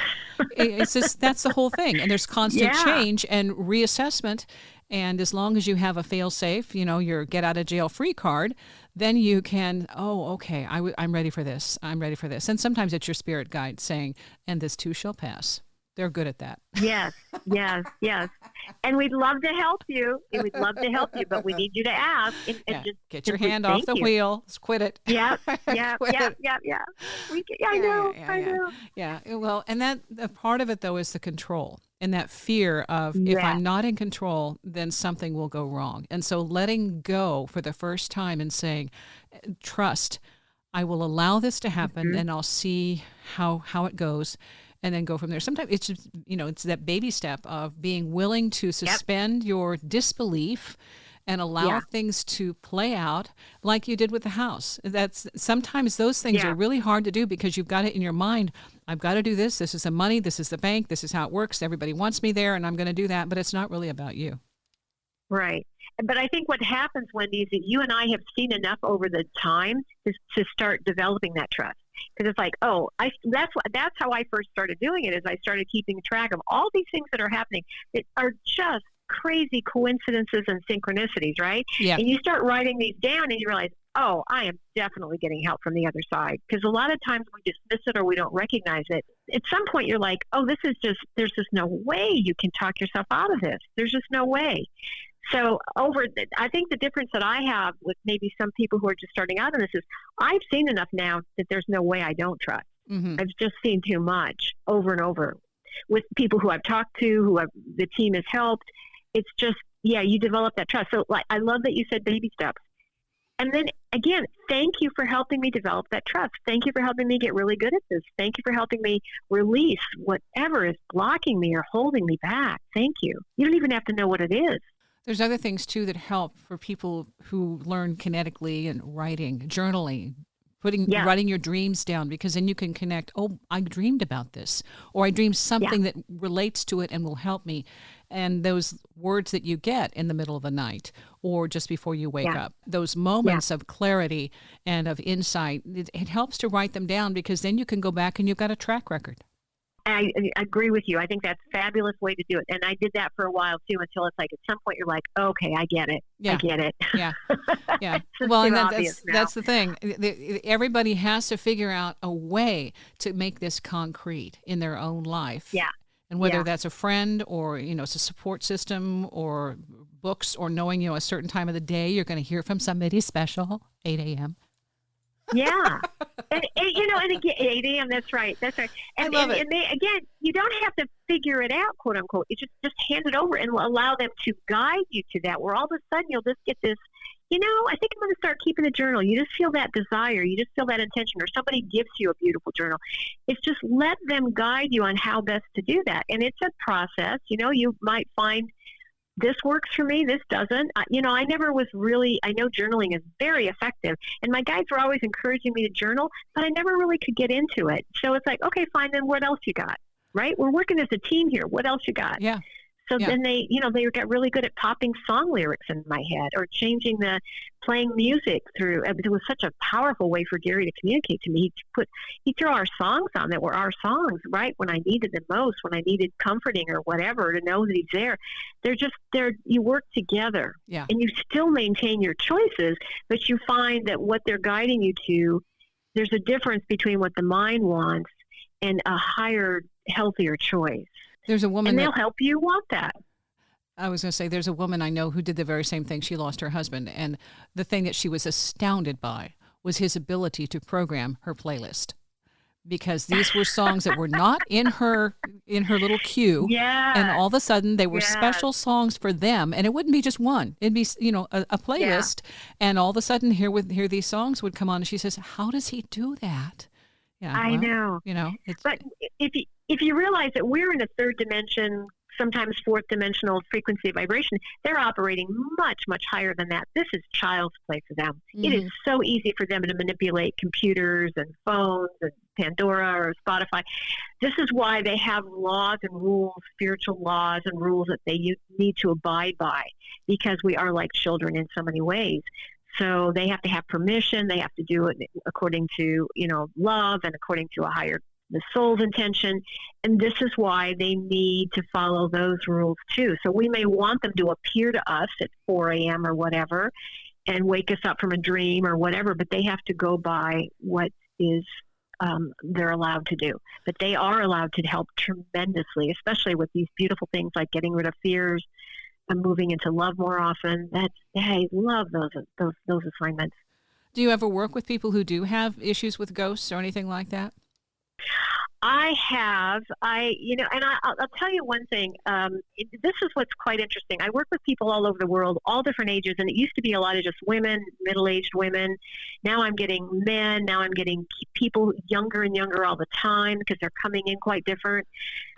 It's just, that's the whole thing. And there's constant change and reassessment. And as long as you have a fail safe, your get out of jail free card, then you can, okay, I'm ready for this. I'm ready for this. And sometimes it's your spirit guide saying, and this too shall pass. They're good at that. Yes. And we'd love to help you. We'd love to help you, but we need you to ask. And just get your hand off the wheel. Let's quit it. Yeah. I know. Yeah. Well, and that the part of it, though, is the control and that fear of if I'm not in control, then something will go wrong. And so letting go for the first time and saying, trust, I will allow this to happen, and I'll see how it goes. And then go from there. Sometimes it's just, it's that baby step of being willing to suspend your disbelief and allow things to play out like you did with the house. That's sometimes those things are really hard to do, because you've got it in your mind. I've got to do this. This is the money. This is the bank. This is how it works. Everybody wants me there, and I'm going to do that. But it's not really about you. Right. But I think what happens, Wendy, is that you and I have seen enough over the time to start developing that trust. Because it's like, that's how I first started doing it, is I started keeping track of all these things that are happening that are just crazy coincidences and synchronicities, right? Yeah. And you start writing these down and you realize, I am definitely getting help from the other side. Because a lot of times we dismiss it or we don't recognize it. At some point you're like, there's just no way you can talk yourself out of this. There's just no way. So I think the difference that I have with maybe some people who are just starting out in this is I've seen enough now that there's no way I don't trust. I've just seen too much over and over with people who I've talked to, the team has helped. It's just, you develop that trust. So I love that you said baby steps. And then again, thank you for helping me develop that trust. Thank you for helping me get really good at this. Thank you for helping me release whatever is blocking me or holding me back. Thank you. You don't even have to know what it is. There's other things, too, that help for people who learn kinetically and writing, journaling, Yeah. writing your dreams down, because then you can connect, oh, I dreamed about this, or I dreamed something that relates to it and will help me. And those words that you get in the middle of the night or just before you wake up, those moments of clarity and of insight, it helps to write them down, because then you can go back and you've got a track record. I agree with you. I think that's a fabulous way to do it. And I did that for a while too, until it's like at some point you're like, okay, I get it. Yeah. I get it. Yeah. Yeah. Well, and that's the thing. Everybody has to figure out a way to make this concrete in their own life. Yeah. And whether that's a friend or, it's a support system or books or knowing, a certain time of the day you're going to hear from somebody special, 8 a.m. Yeah. And again, 8 a.m., that's right. That's right. And, I love it. And they, again, you don't have to figure it out, quote unquote. You just hand it over and allow them to guide you to that, where all of a sudden you'll just get this, I think I'm going to start keeping a journal. You just feel that desire. You just feel that intention, or somebody gives you a beautiful journal. It's just let them guide you on how best to do that. And it's a process. You might find this works for me, this doesn't. I never was really, I know journaling is very effective, and my guides were always encouraging me to journal, but I never really could get into it. So it's like, okay, fine, then what else you got, right? We're working as a team here. What else you got? Yeah. So then they got really good at popping song lyrics in my head, or playing music through. It was such a powerful way for Gary to communicate to me. He'd throw our songs on that were our songs, right, when I needed them most, when I needed comforting or whatever, to know that he's there. You work together, and you still maintain your choices, but you find that what they're guiding you to, there's a difference between what the mind wants and a higher, healthier choice. There's a woman, and they'll help you want that. I was going to say, there's a woman I know who did the very same thing. She lost her husband, and the thing that she was astounded by was his ability to program her playlist, because these were songs that were not in her little queue, and all of a sudden they were special songs for them, and it wouldn't be just one. It'd be a playlist, and all of a sudden here these songs would come on, and she says, "How does he do that?" Yeah, I know. But if you realize that we're in a third dimension, sometimes fourth dimensional frequency of vibration, they're operating much, much higher than that. This is child's play for them. Mm-hmm. It is so easy for them to manipulate computers and phones and Pandora or Spotify. This is why they have laws and rules, spiritual laws and rules that they need to abide by, because we are like children in so many ways. So they have to have permission. They have to do it according to, love and according to the soul's intention. And this is why they need to follow those rules too. So we may want them to appear to us at 4 a.m. or whatever and wake us up from a dream or whatever, but they have to go by what is they're allowed to do. But they are allowed to help tremendously, especially with these beautiful things like getting rid of fears, moving into love more often. I love those assignments. Do you ever work with people who do have issues with ghosts or anything like that? I have. And I'll tell you one thing. This is what's quite interesting. I work with people all over the world, all different ages, and it used to be a lot of just women, middle-aged women. Now I'm getting men. Now I'm getting people younger and younger all the time, because they're coming in quite different.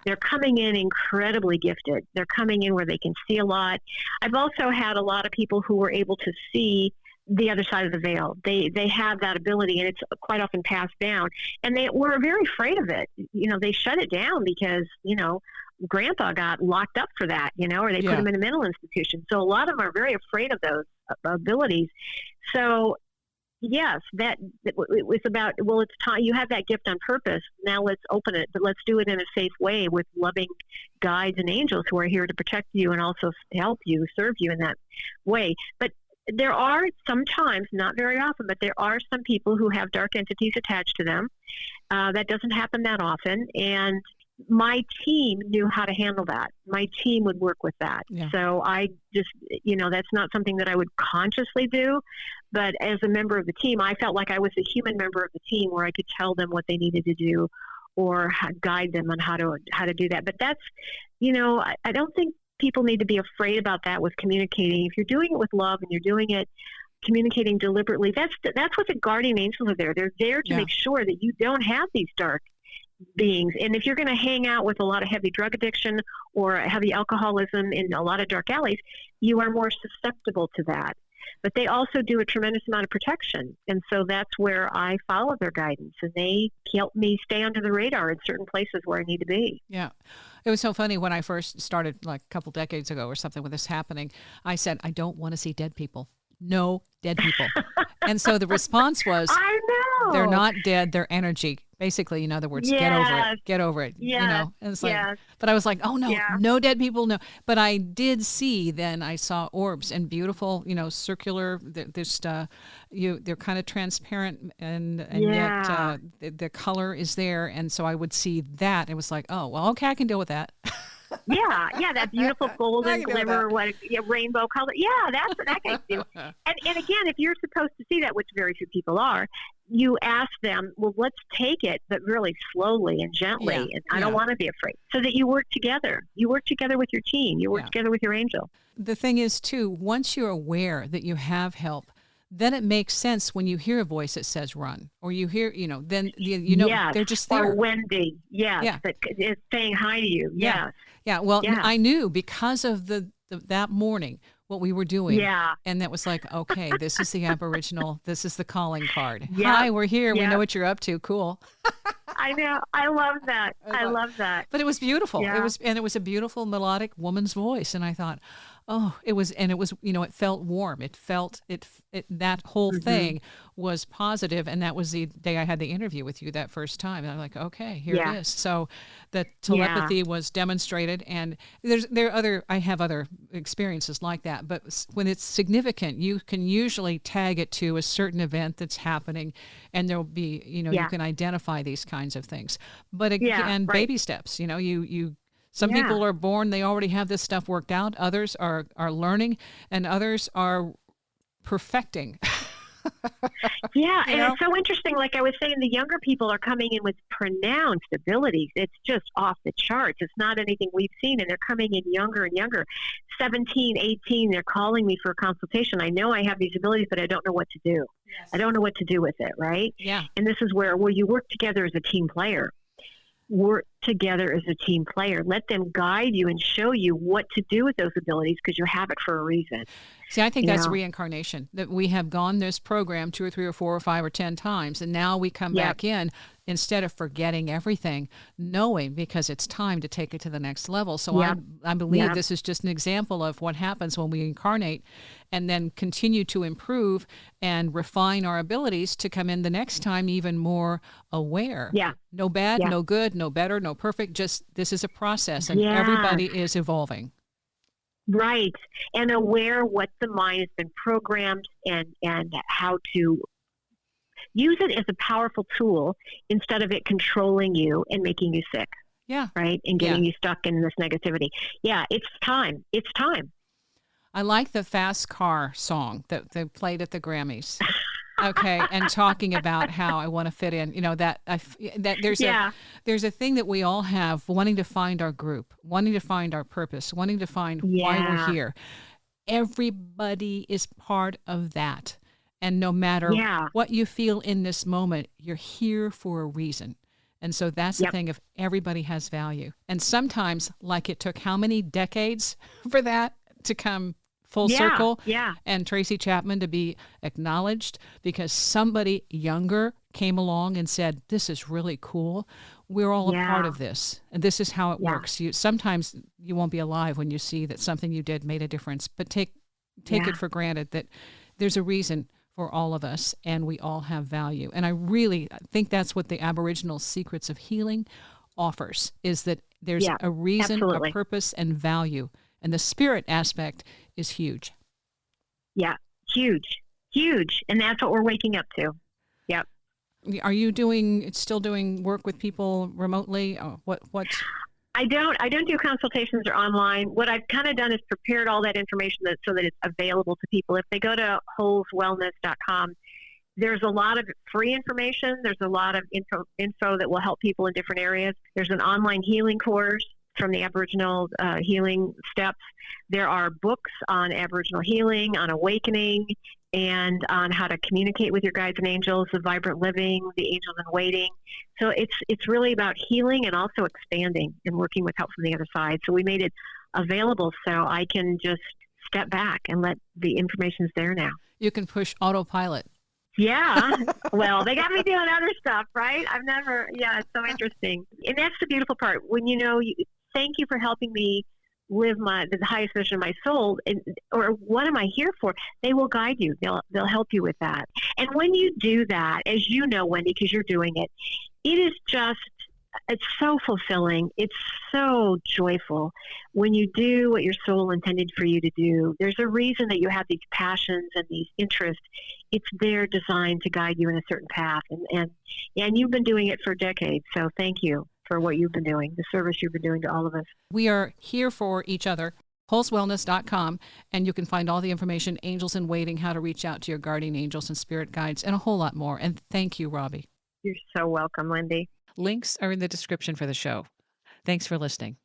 They're coming in incredibly gifted. They're coming in where they can see a lot. I've also had a lot of people who were able to see the other side of the veil. They have that ability, and it's quite often passed down. And they were very afraid of it. They shut it down because, grandpa got locked up for that, or they put him in a mental institution. So a lot of them are very afraid of those abilities. So yes, it was about, well, it's time. You have that gift on purpose. Now let's open it, but let's do it in a safe way with loving guides and angels who are here to protect you and also help you, serve you in that way. But there are sometimes, not very often, but there are some people who have dark entities attached to them. That doesn't happen that often. And my team knew how to handle that. My team would work with that. Yeah. So I just, that's not something that I would consciously do. But as a member of the team, I felt like I was a human member of the team where I could tell them what they needed to do or guide them on how to do that. But that's, I don't think people need to be afraid about that with communicating. If you're doing it with love and you're doing it communicating deliberately, that's what the guardian angels are there. They're there to make sure that you don't have these dark beings. And if you're going to hang out with a lot of heavy drug addiction or heavy alcoholism in a lot of dark alleys, you are more susceptible to that. but they also do a tremendous amount of protection. And so that's where I follow their guidance, and they help me stay under the radar in certain places where I need to be. Yeah. It was so funny when I first started, like a couple decades ago or something, with this happening. I said, I don't want to see dead people. No dead people. And so the response was, I know. They're not dead, they're energy. Basically, in other words, Yes. get over it. Get over it. Yes. You know, and it's like, Yes. but I was like, oh no, Yeah. no dead people, no. But I did see then, I saw orbs and beautiful, circular, they're kind of transparent and Yeah. yet the color is there. And so I would see that. It was like, oh, well, okay, I can deal with that. Yeah, that beautiful golden I can do glimmer, rainbow color. Yeah, that's what that guy do. And again, if you're supposed to see that, which very few people are, you ask them, well, let's take it, but really slowly and gently. Yeah, And I don't want to be afraid. So that you work together. You work together with your team. You work together with your angel. The thing is, too, once you're aware that you have help, then it makes sense when you hear a voice that says run, or you hear, then Yes. they're just there. Or Wendy, yes, Yeah. that is saying hi to you. Yeah. Yes. Yeah. Well, Yeah. I knew because of that morning what we were doing. Yeah. And that was like, okay, this is the Aboriginal, this is the calling card. Yeah. Hi, we're here. We Yeah. know what you're up to. Cool. I know. I love that. I love that. But it was beautiful. Yeah. It was a beautiful melodic woman's voice. And I thought, oh, it was, it felt warm. It felt, that whole thing was positive. And that was the day I had the interview with you that first time. And I'm like, okay, here it is. So the telepathy was demonstrated. And I have other experiences like that. But when it's significant, you can usually tag it to a certain event that's happening. And there'll be, you can identify these kinds of things. But again, baby steps, some people are born, they already have this stuff worked out. Others are learning, and others are perfecting. Yeah, and it's so interesting. Like I was saying, the younger people are coming in with pronounced abilities. It's just off the charts. It's not anything we've seen, and they're coming in younger and younger. 17, 18, they're calling me for a consultation. I know I have these abilities, but I don't know what to do. Yes. I don't know what to do with it, right? Yeah. And this is where you work together as a team player. Work together as a team player. Let them guide you and show you what to do with those abilities, because you have it for a reason. See, I think that's reincarnation, that we have gone this program 2 or 3 or 4 or 5 or 10 times, and now we come back in, instead of forgetting everything, knowing, because it's time to take it to the next level. So I believe this is just an example of what happens when we incarnate and then continue to improve and refine our abilities to come in the next time even more aware. Yeah. No bad, no good, no better, no perfect. Just this is a process, and everybody is evolving. Right. And aware what the mind has been programmed and how to use it as a powerful tool instead of it controlling you and making you sick. Yeah. Right. And getting you stuck in this negativity. Yeah. It's time. It's time. I like the Fast Car song that they played at the Grammys. Okay, and talking about how I want to fit in, that there's a thing that we all have, wanting to find our group, wanting to find our purpose, wanting to find why we're here. Everybody is part of that. And no matter what you feel in this moment, you're here for a reason. And so that's the thing, of everybody has value. And sometimes, like, it took how many decades for that to come full circle, and Tracy Chapman to be acknowledged because somebody younger came along and said, this is really cool. We're all a part of this, and this is how it works. Sometimes you won't be alive when you see that something you did made a difference, but take it for granted that there's a reason for all of us, and we all have value. And I really think that's what the Aboriginal Secrets of Healing offers, is that there's a reason, a purpose, and value. And the spirit aspect is huge. Yeah, huge. And that's what we're waking up to. Yep. Are you still doing work with people remotely? What? I don't do consultations or online. What I've kind of done is prepared all that information so that it's available to people. If they go to holzwellness.com, there's a lot of free information. There's a lot of info that will help people in different areas. There's an online healing course from the Aboriginal healing steps. There are books on Aboriginal healing, on awakening, and on how to communicate with your guides and angels, the vibrant living, the angels in waiting. So it's really about healing and also expanding and working with help from the other side. So we made it available so I can just step back and let the information's there now. You can push autopilot. Yeah. Well, they got me doing other stuff, right? It's so interesting. And that's the beautiful part. When thank you for helping me live the highest vision of my soul, or what am I here for? They will guide you. They'll help you with that. And when you do that, as you know, Wendy, because you're doing it, it's so fulfilling. It's so joyful when you do what your soul intended for you to do. There's a reason that you have these passions and these interests. It's there designed to guide you in a certain path. And you've been doing it for decades. So thank you for what you've been doing, the service you've been doing to all of us. We are here for each other. HolzWellness.com, and you can find all the information, angels in waiting, how to reach out to your guardian angels and spirit guides, and a whole lot more. And thank you, Robbie. You're so welcome, Wendy. Links are in the description for the show. Thanks for listening.